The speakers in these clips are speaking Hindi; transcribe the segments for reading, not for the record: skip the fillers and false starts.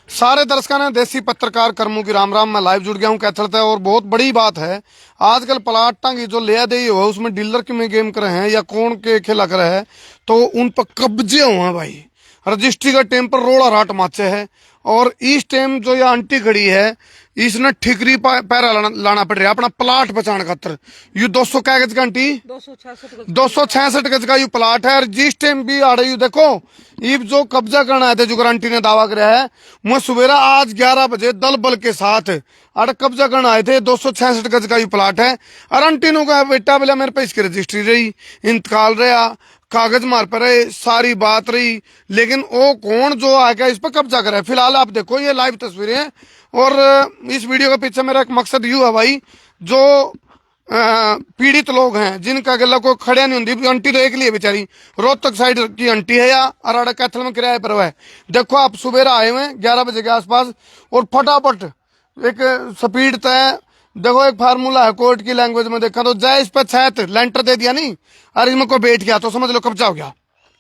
सारे दर्शकों ने देसी पत्रकार कर्मों की राम राम में लाइव जुड़ गया हूँ क्या चलता है। और बहुत बड़ी बात है, आजकल प्लाटां की जो लिया दे हो उसमें डीलर के में गेम कर रहे हैं या कौन के खेला कर है, तो उन पर कब्जे हुए हैं भाई। रजिस्ट्री का टाइम पर रोड़ा राट माचे है। और इस टाइम जो ये आंटी खड़ी है इसने ठिकरी पैरा लाना पड़ रहा है अपना प्लाट बचाने खातर। यू 200 क्या गज का आंटी 266 गज का यू प्लाट है। और जिस टाइम भी आ रही देखो इब जो कब्जा करना है जो गारंटी ने दावा कराया है, मैं सवेरा आज 11 बजे दल बल के साथ अड़ कब्जा करना आए थे। 266 गज का ये प्लाट है। और आंटी नो का बेटा बोला मेरे पे इसकी रजिस्ट्री रही, इंतकाल रहा, कागज मार पर रहे, सारी बात रही, लेकिन वो कौन जो आएगा इस पर कब्जा करे। फिलहाल आप देखो ये लाइव तस्वीरें। और इस वीडियो के पीछे मेरा एक मकसद यू है भाई, जो पीड़ित लोग हैं जिनका गला को खड़े नहीं होती, आंटी तो एक लिए बेचारी रोहतक साइड की आंटी है या अराड़ा कैथल में किराए पर है। देखो आप सुबह आए हुए 11 बजे के आसपास और फटाफट एक स्पीड तय। देखो एक फार्मूला है कोर्ट की लैंग्वेज में देखा तो जय इस पर छत लेंटर दे दिया नहीं और इसमें कोई बैठ गया तो समझ लो कब्जा हो गया।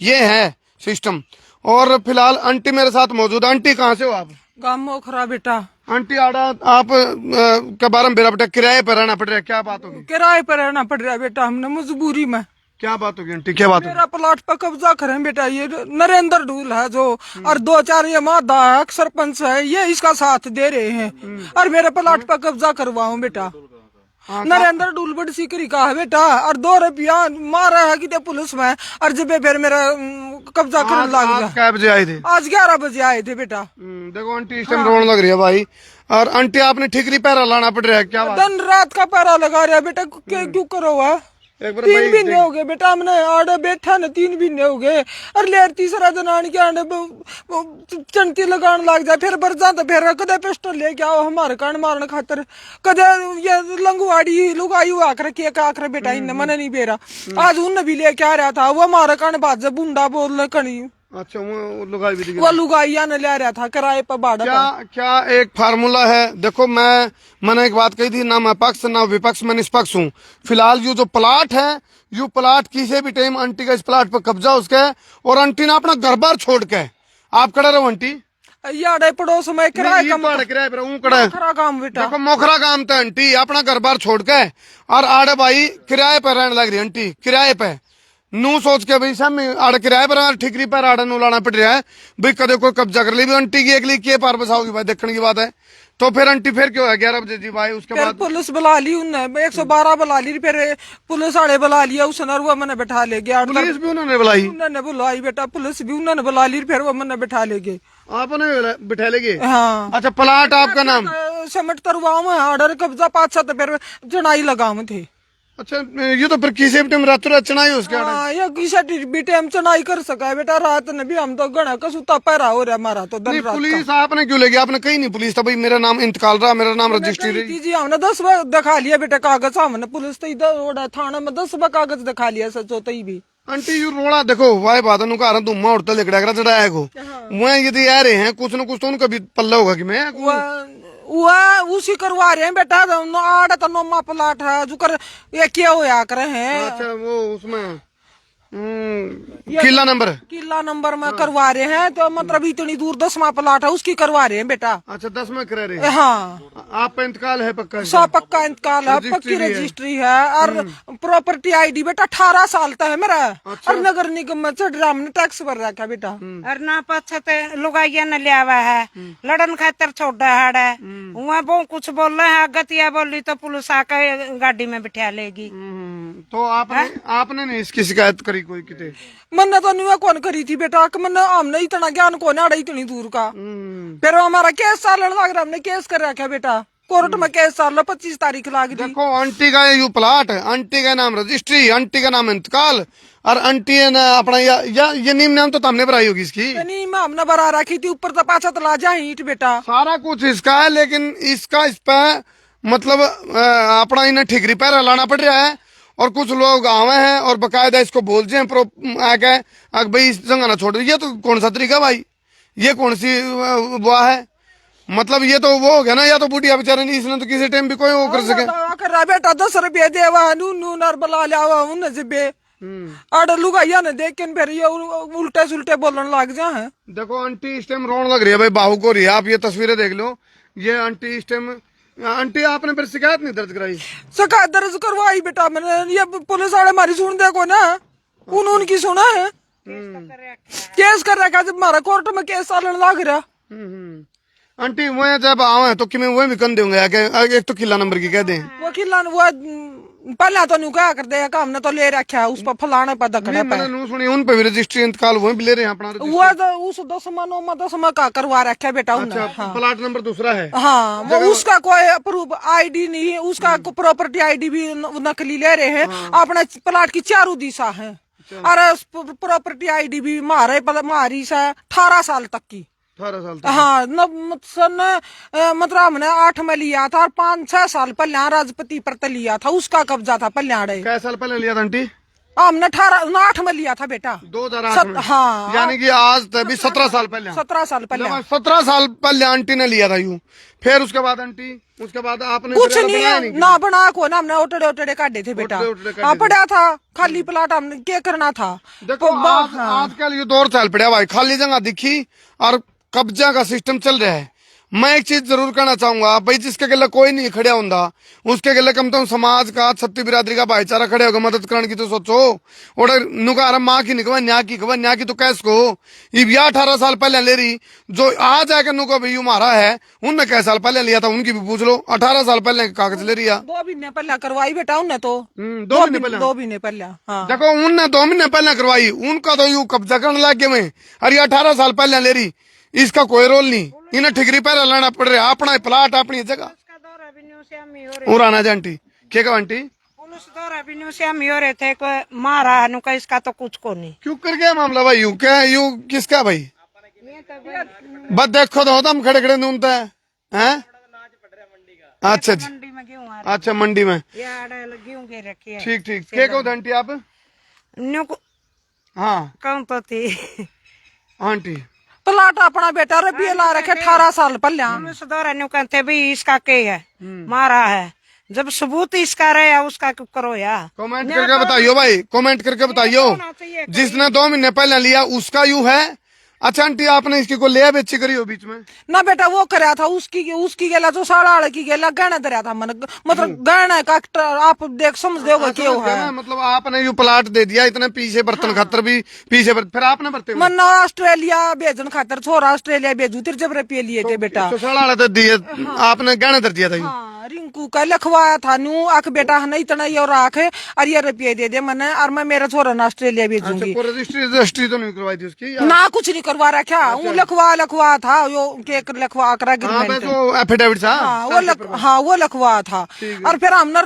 ये है सिस्टम। और फिलहाल आंटी मेरे साथ मौजूद। आंटी कहाँ से हो आप? गाँव मोखरा बेटा। आंटी आड़ा आप के बारे में बेटा किराए पर रहना पड़ रहा है, क्या बात होगी? किराए पर रहना पड़ रहा है बेटा, हमने मजबूरी में। क्या बात होगी आंटी, क्या बात होगी? मेरा प्लाट पर कब्जा करें बेटा, ये नरेंद्र ढूल है जो, और 2-4 ये मादा है सरपंच है, ये इसका साथ दे रहे हैं और मेरे प्लाट पर कब्जा करवाऊं बेटा। नरेंद्र डूल बड़ी सीकरी का है बेटा, और 2 रुपया मारा है कि पुलिस में, और जब फिर मेरा कब्जा करने लग गया। क्या बजे आए थे? आज 11 बजे आए थे बेटा। देखो आंटी इस टाइम रोने लग रही है भाई। और आंटी आपने ठिकरी पैरा लाना पड़ रहा है, क्या बात? दिन रात का पैरा लगा रहा है बेटा, क्यों करो है? 3 महीने हो गए बेटा, हमने आड़े बैठा न 3 महीने हो गए, और लेर तीसरा दिन आने के आने चंटी लगाने लग जाए, फिर बर जाता फिर कदे पिस्टल लेके आओ हमारे कान मारने खातर, कदे ये लंगवाड़ी लुगाई आकर के आकर बेटा इन मन नहीं बेरा। आज उन भी लेके आ रहा था, वो हमारे कान बाज बुंडा बोल कणी। अच्छा वो लुगाई भी वो लुगाइया ने ले रहा था किराए पर भाड़ा। क्या एक फार्मूला है। देखो मैंने एक बात कही थी, ना मैं पक्ष ना विपक्ष, मैं निष्पक्ष हूँ। फिलहाल ये जो प्लाट है यू प्लाट किसी भी टाइम आंटी का इस प्लाट पर कब्जा उसका है। और आंटी ने अपना घर बार छोड़ के आप खड़ा रहो आंटी यार पड़ोस में किराए मोखरा काम बेटा। देखो मोखरा काम था आंटी अपना घर बार छोड़ के और आड़े भाई किराए पर रहने लग रही आंटी, किराए पे नू सोच के भाई सब आड़ किराए पर ठिकरी पर आड़ा नू लाना पड़ रहा है भाई, कदे कोई कब्जा कर ली भी आंटी की एक लिए पार बसाओगी भाई, देखने की बात है। तो फिर आंटी फिर क्यों है 11 बजे जी भाई? उसके बाद पुलिस बुला ली उन्हें, 112 बुला ली, फिर पुलिस वाले बुला लिया उसने, वो मैंने बैठा ले गया। पुलिस भी उन्होंने बुलाई? उन्होंने बुलाई बेटा, पुलिस भी उन्होंने बुला ली, फिर वो मैंने बैठा ले गए। आपने बैठा ले गए? हाँ। अच्छा प्लाट आपका नाम समट तरवाऊ है, ऑर्डर कब्जा 5-7 फिर चुनाई लगाव थे। अच्छा ये तो फिर किसी भी टाइम रात रात चुनाई उसके या किसी भी टाइम चुनाई कर सका है बेटा, रात ने भी हम तो गणा का सुता पैरा हो रहा हमारा तो दिन रात। पुलिस आपने क्यों ले गया? आपने कही नहीं पुलिस था भाई मेरा नाम इंतकाल रहा, मेरा नाम रजिस्ट्री रही जी, हमने 10 बार दिखा लिया बेटा कागज, हमने पुलिस तो इधर थाना में 10 बार कागज दिखा लिया सचो तई भी। आंटी यू रोड़ा देखो वाई बात नुकार तुम उड़ता लिखड़ा चढ़ाया को वह यदि आ रहे हैं कुछ न कुछ तो उनका भी पल्ला होगा कि मैं उसी करवा रहे हैं बेटा, आड़ा तो नोमा प्लाट है जो कर ये क्या होया करे हैं। अच्छा वो उसमें किला नंबर में करवा रहे हैं, तो मतलब इतनी दूर 10वां प्लाट है उसकी करवा रहे हैं बेटा। अच्छा 10वां करा रहे हैं? हाँ। आप इंतकाल है पक्का? सब पक्का इंतकाल है, पक्की रजिस्ट्री है, और प्रॉपर्टी आईडी बेटा 18 साल तक है मेरा। अच्छा। और नगर निगम में हमने टैक्स भर रखा बेटा। और ना पछते लुगाइया न लिया हुआ है, लड़न खातर छोड़ा है, वहाँ वो कुछ बोल रहे हैं, गतिया बोली तो पुलिस आकर गाड़ी में बिठा लेगी। तो आपने नहीं इसकी शिकायत करी कोई किते? मैंने तो नहीं कौन करी थी बेटा, कि मैंने हमने इतना ज्ञान कौन आड़ा इतनी दूर का। फिर हमारा केस चालन लग रहा, हमने केस कर रखा बेटा, कोर्ट में केस चाल 25 तारीख लाग दी। देखो आंटी का यू प्लाट, आंटी का नाम रजिस्ट्री, आंटी का नाम इंतकाल, और आंटी ने अपना ये नीम नाम तो हमने भराई होगी इसकी। नीम हमने भरा रखी थी, ऊपर तो पाछा तला जाए ईट बेटा, सारा कुछ इसका है, लेकिन इसका इस पे मतलब अपना इन्हें ठिकरी पैरा लाना पड़ रहा है। और कुछ लोग आवे हैं और बकायदा इसको बोल जाए आके भाई इस जगह ना छोड़, ये तो कौन सा तरीका भाई? ये कौन सी बुआ है? मतलब ये तो वो हो गया ना, या तो बुढ़िया बेचारे नहीं, इसने तो किसी टाइम भी कोई वो कर सके। कर रहा बेटा 10 रुपये देवा नू नर बुला लिया उन जिबे आड़ लुगाइया ने देख के फिर ये उल्टे सुलटे बोलने लग जा है। देखो आंटी इस टाइम रोने लग रही है भाई, बाहू को रही है। आप ये तस्वीरें देख लो, ये आंटी इस टाइम। आंटी आपने फिर शिकायत नहीं दर्ज कराई? शिकायत दर्ज करवाई बेटा मैंने, ये पुलिस वाले हमारी सुन देखो ना, उनकी सुना है, केस कर रखा जब हमारा कोर्ट में केस चलने लग रहा। आंटी वो जब आवे तो कि वो भी कन देंगे आगे, एक तो किला नंबर की कह दें। वो खिला वो पहला तो न्यू क्या कर दे हमने तो ले रखा उस पर फलाने पर दखने पे मैंने नू सुनी उन पे भी रजिस्ट्री इंतकाल वो भी ले रहे हैं अपना रजिस्ट्री। वो तो उस 10 का करवा रखा बेटा उन्होंने। अच्छा, प्लाट नंबर दूसरा है। हाँ वो उसका कोई अप्रूव आईडी नहीं है, उसका प्रॉपर्टी आईडी भी नकली ले रहे हैं। अपने प्लाट की चारों दिशा है और प्रॉपर्टी आईडी भी मारी से 18 साल तक की। 18 साल तक। हाँ सन मतलब हमने 8 में लिया था और 5-6 साल पहले राजपति पर लिया था, उसका कब्जा था पल्याड़े। कै साल पहले लिया था आंटी? हमने 8 में लिया था बेटा, 2008 में। हाँ यानी कि आज तभी 17 साल पहले। 17 साल पहले। 17 साल पहले आंटी ने लिया था यूं। फिर उसके बाद आंटी, उसके बाद आपने कुछ फिर नहीं बनाया है ना, बना को ना हमने ओटड़े काटे थे बेटा। हाँ पड़ा था खाली प्लाट, हमने क्या करना था। देखो आजकल ये दौर चल पड़ा भाई, खाली जगह दिखी और कब्जा का सिस्टम चल रहा है। मैं एक चीज जरूर कहना चाहूंगा भाई, जिसके गले कोई नहीं खड़ा होंदा उसके गले कम तो समाज का, छत्ती बिरादरी का भाईचारा खड़े होगा मदद करने की तो सोचो। और नुकार माँ की निकवा न्या की तो कैस को ये 18 साल पहले ले रही, जो आज आके नुको भाई मारा है उनने कै साल पहले लिया था उनकी भी पूछ लो। 18 साल पहले कागज ले रही है। 2 महीने पहले करवाई बेटा उनने तो। 2 महीने पहले। 2 महीने पहले। हाँ देखो उनने 2 महीने पहले करवाई, उनका तो यू कब्जा करने लग गए में। अरे 18 साल पहले ले रही, इसका कोई रोल नहीं। इन्हें ठिकरी पहले लाना पड़ रहा, अपना प्लाट अपनी जगह। और आना आंटी क्या कहा आंटी? पुलिस दौरा भी न्यू से हम ही हो रहे थे, कोई मारा है नुका, इसका तो कुछ को नहीं। क्यों कर गया मामला भाई? यू क्या यू किसका भाई? बस देखो तो हम खड़े खड़े ढूंढते हैं। अच्छा जी, मंडी में गेहूं अच्छा मंडी में। गेहूं के रखी है। ठीक ठीक। क्या कहो आंटी आप? न्यू हाँ कौन तो थी आंटी। प्लाट अपना बेटा रबी ला रखे 18 साल पहले। पुलिस दौरा न्यू कहते भाई इसका के है, मारा है। जब सबूत इसका रहे उसका क्यों करो यार? कमेंट करके बताइयो भाई, कमेंट करके बताइयो। जिसने 2 महीने पहले लिया उसका यू है। अच्छा आंटी आपने इसकी को लिया बेची करी हो बीच में? ना बेटा वो कराया था उसकी गेला जो साड़ा की गेला गहना दरिया था मन, मतलब गहना का आप देख समझ दोगे क्यों है। मतलब आपने यू प्लाट दे दिया इतने पीछे बर्तन खातर भी पीछे फिर आपने बरते मन ऑस्ट्रेलिया भेजन खातर छोरा ऑस्ट्रेलिया भेजू 30 रुपये लिए थे बेटा। तो दिए आपने गहने दर दिया था। हाँ रिंकू का लिखवाया था नू आख बेटा नहीं इतना ये राख है और ये रुपये दे दे मैंने, और मैं मेरा छोरा न ऑस्ट्रेलिया भेजूंगी। रजिस्ट्री तो नहीं करवाई थी उसकी? ना कुछ नहीं करवा रखा, वो लिखवा था यो केक लिखवा कर एफिडेविट था। हाँ वो लिखवा था। और फिर हमने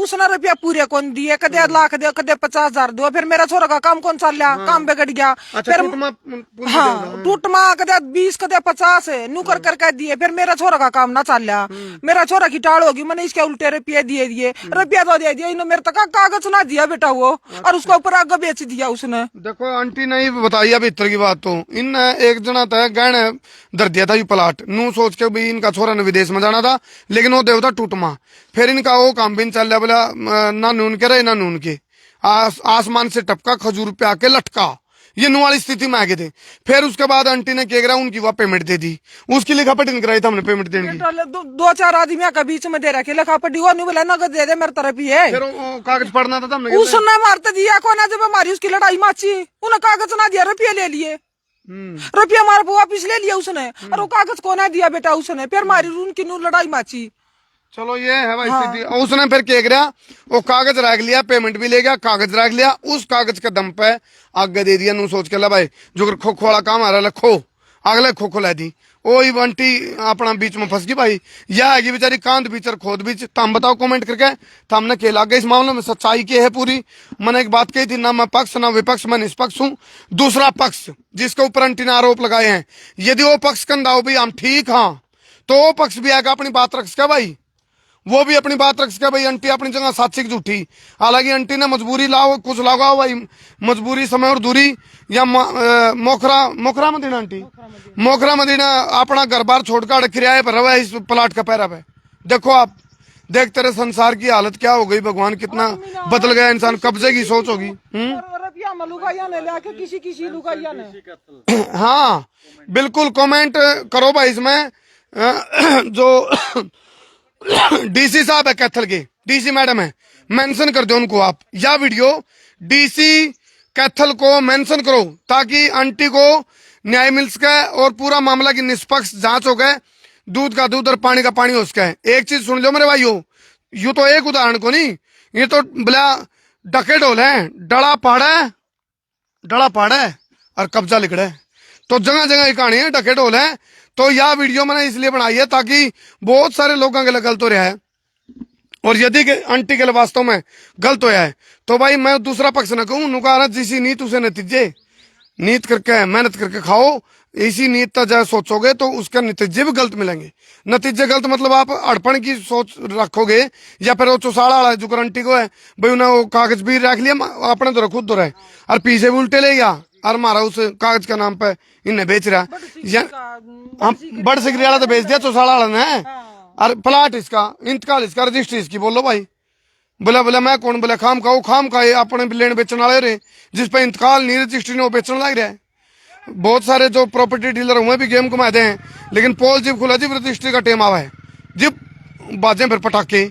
उसने रुपया पूरे कौन दिए, कदे लाख दे कदे 50,000 दो। फिर मेरा छोरा का काम कौन चल रहा, काम बिगड़ गया। फिर हाँ टूट माँ कदे 20 कदे 50 नू कर करके दिए। फिर मेरा छोरा का काम ना चल रहा, मेरा छोरा की टाड़ होगी, मैंने इसके उल्टे रुपये दिए रुपया तो दे दिया इन्होंने, मेरे तक कागज ना दिया बेटा वो, और उसके ऊपर आगे बेच दिया उसने। देखो आंटी ने बताई अब इतर की बात तो इन एक जना था गहने दर दिया था ये प्लाट नू सोच के भी इनका छोरा ने विदेश में जाना था, लेकिन वो देवता टूटमा। फिर इनका वो काम भी चल रहा, बोला ना नून के रहे ना नून के, आसमान से टपका खजूर पे आके लटका, ये नु वाली स्थिति में आगे थे। फिर उसके बाद आंटी ने क्या करा, उनकी वह पेमेंट दे दी, उसकी लिखापट नहीं कराई था हमने पेमेंट देने की। 2-4 आदमी के बीच में दे रखे लिखापट, वो नहीं बोला नगद दे दे मेरे तरफ ही है। फिर कागज पढ़ना था हमने, उसने मारते दिया को ना, जब हमारी उसकी लड़ाई माची उन्हें कागज ना दिया, रुपये ले लिए, रुपया हमारे वापिस ले लिया उसने, और वो कागज को ना दिया बेटा उसने। फिर हमारी उनकी लड़ाई माची। चलो ये है भाई स्थिति। उसने फिर क्या करा, वो कागज रख लिया, पेमेंट भी ले गया, कागज रख लिया, उस कागज के दम पे आगे दे दिया। नू सोच के ला भाई जो खो वाला काम आ रहा खो, अगले खो ला दी। ओ बंटी अपना बीच में फंस गई भाई, यह है बेचारी कांत बीचर खोद बीच। तम बताओ कमेंट करके हमने के लागे इस मामले में सच्चाई की है पूरी। मैंने एक बात कही थी, ना मैं पक्ष ना विपक्ष, मैं निष्पक्ष हूँ। दूसरा पक्ष जिसके ऊपर आंटी ने आरोप लगाए हैं, यदि वो पक्ष कंधा भाई हम ठीक हाँ, तो वो पक्ष भी आएगा अपनी बात रख सके भाई, वो भी अपनी बात रख सके भाई। आंटी अपनी जगह साक्षी झूठी, हालांकि आंटी ने मजबूरी लाओ कुछ लगाओ भाई, मजबूरी समय और दूरी या मोखरा मदीना आंटी मोखरा मदीना अपना घर बार छोड़कर किराए पर रहा इस प्लाट का पैरा पे। देखो आप देख तेरे संसार की हालत क्या हो गई, भगवान कितना बदल गया इंसान, कब्जे की सोच होगी। रुपया में लुगाइया ने लाके किसी लुगाइया ने। हाँ बिल्कुल, कमेंट करो भाई इसमें। जो डीसी साहब है कैथल के, डीसी मैडम है, मेंशन कर दो उनको आप, या वीडियो डीसी कैथल को मेंशन करो ताकि आंटी को न्याय मिल सके और पूरा मामला की निष्पक्ष जांच हो गए, दूध का दूध और पानी का पानी हो सके। एक चीज सुन लो मेरे भाइयों, यू तो एक उदाहरण को नहीं, ये तो बोला डके ढोल है, डड़ा पाड़ा है और कब्जा लिखड़ा है, तो जगह जगह ये कहानी है, डके ढोल है। तो यह वीडियो मैंने इसलिए बनाई है ताकि बहुत सारे लोगों के लिए गलत हो रहा है, और यदि आंटी के लिए वास्तव में गलत होया है तो भाई मैं दूसरा पक्ष न कहूं, नुकारा जिसी नीत उसे नतीजे, नीत करके मेहनत करके खाओ, इसी नीत का जब सोचोगे तो उसके नतीजे भी गलत मिलेंगे। नतीजे गलत मतलब आप अड़पण की सोच रखोगे, या फिर वो चौसाड़ा वाला जो गारंटी को है भाई उन्हें वो कागज भी रख लिया अपने तो खुद तो रहे और पीछे भी उल्टे ले गया और हमारा उस कागज के नाम पे इन्हें बेच रहा है। हम बड़ सिगरी वाला तो बेच दिया चौसाड़ा वाला ने, और प्लाट इसका, इंतकाल इसका, रजिस्ट्री इसकी, बोलो भाई। बोला मैं कौन, बोला खाम का ये अपने लेन बेचने वाले रे, जिस पे इंतकाल नहीं रजिस्ट्री ने वो बेचने लग रहा है। बहुत सारे जो प्रॉपर्टी डीलर हुए भी गेम घुमाते हैं, लेकिन पोल जिब खुला जिब रजिस्ट्री का टेम आवा है, जिब बाजें फिर पटाखे,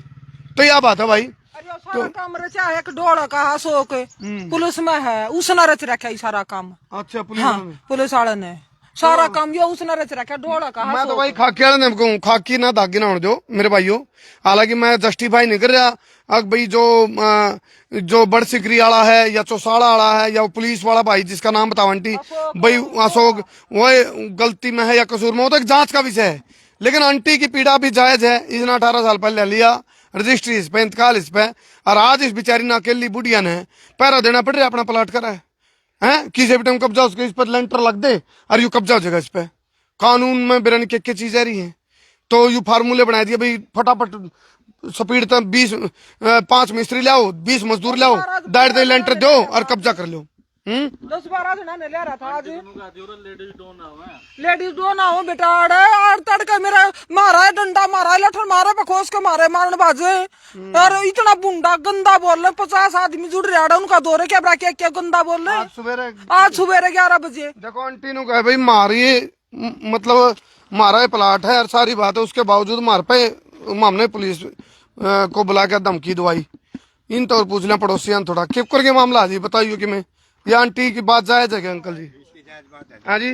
तो यह बात है भाई। सारा काम रचा है, एक डोड़ा का अशोक पुलिस में है, उसने रच रखा है सारा काम। अच्छा पुलिस, हाँ, पुलिस वाले ने सारा काम यो उसने रच रखा है, डोड़ा का। मैं तो भाई खाकी वाले ने कहूँ, खाकी ना धागी ना होने दो मेरे भाइयों। हालांकि मैं जस्टिफाई नहीं कर रहा अब भाई जो बड़ सिकरी वाला है या चौसाड़ा वाला है या पुलिस वाला भाई जिसका नाम बताओ आंटी भाई अशोक, वो गलती में है या कसूर में, वो तो एक जांच का विषय है। लेकिन आंटी की पीड़ा भी जायज है, इसने 18 साल पहले ले लिया, रजिस्ट्री इस पे, इंतकाल इस पे, और आज इस बेचारी ना अकेली बुढ़िया ने पैरा देना पड़ रहा है, अपना प्लाट करा है किसी भी टाइम कब्जा उसके इस पर लेंटर लग दे और यू कब्जा हो जाएगा इस पे। कानून में बिरन के चीज आ रही है, तो यू फार्मूले बना दिए भाई, फटाफट स्पीड तक 5 मिस्त्री लाओ, 20 मजदूर लाओ, दाड़ दे लेंटर दो और कब्जा कर लो। 10-12 जना ने ले रहा था आज। लेडीज डो ना हो बेटा, आड़ तड़के मेरा मारा है, डंडा मारा है, लठन मारा, बखोस के मारे, मारने बाजे यार, इतना बुंडा गंदा बोल रहे। 50 आदमी जुड़ रहा है, उनका दौरे क्या गंदा बोल रहे। आज सवेरे 11 बजे देखो आंटी ने कहा भाई मारिए, मतलब मारा प्लाट है और सारी बात है, उसके बावजूद मार पे हमने पुलिस को बुला के धमकी दवाई। इन तो पूछ लिया पड़ोसियां थोड़ा किप करके मामला जी बताइए कि मैं ये आंटी की बात जायज है अंकल जी? हाँ जी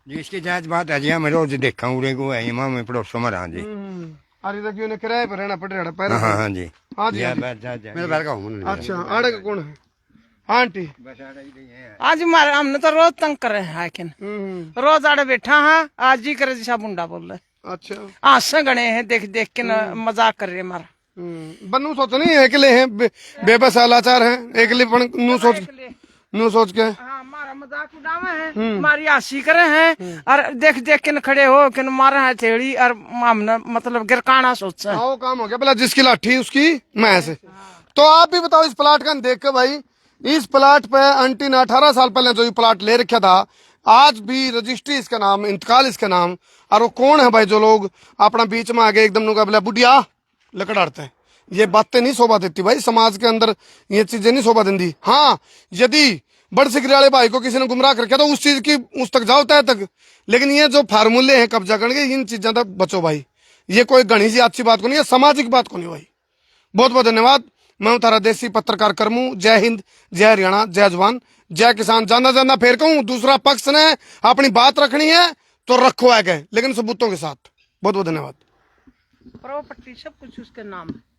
जी इसकी जायज बात है जी, हम रोज देखा उड़े को है मैं पड़ोसों में रहा जी। अरे तक उन्हें किराए पर रहना पड़ रहा है। हाँ जी हाँ जी मेरे बार का हूँ। अच्छा आड़े का कौन है आंटी? आज मारे हमने तो रोज तंग कर रहे हैं, लेकिन रोज आड़े बैठा है, आज जी करे जैसा बुंडा बोल रहे। अच्छा आंसू गणे हैं, देख देख के मजाक कर रहे मारा। बन्नू सोच नहीं अकेले हैं, बेबस लाचार हैं, अकेले नू सोच के हमारा मजाक उड़ावे हैं, हमारी आशी करे हैं, और देख देख के खड़े हो के मारे हैं थेड़ी, और हमने मतलब गिरकाना सोचा वो काम हो गया। बोला जिसकी लाठी उसकी मैस। तो आप भी बताओ इस प्लाट का देख के भाई, इस प्लाट पे आंटी ने 18 साल पहले जो ये प्लाट ले रखा था, आज भी रजिस्ट्री इसका नाम, इंतकाल इसका नाम, और वो कौन है भाई जो लोग अपना बीच में आगे एकदम नुका बोला बुढ़िया लकड़ाते हैं। ये बातें नहीं शोभा देती भाई, समाज के अंदर ये चीजें नहीं शोभा देती। हाँ यदि बड़ सिकरी वाले भाई को किसी ने गुमराह करके तो उस चीज की उस तक जाओ तय तक, लेकिन ये जो फार्मूले हैं कब्जा करने के, इन चीजों तक बचो भाई। ये कोई घनी सी अच्छी बात को नहीं है, सामाजिक बात को नहीं भाई। बहुत बहुत धन्यवाद। मैं तारा देसी पत्रकार करमू। जय हिंद, जय हरियाणा, जय जवान, जय किसान। जाना फिर कहूं, दूसरा पक्ष ने अपनी बात रखनी है तो रखो आगे, लेकिन सबूतों के साथ। बहुत बहुत धन्यवाद। प्रॉपर्टी सब कुछ उसके नाम है।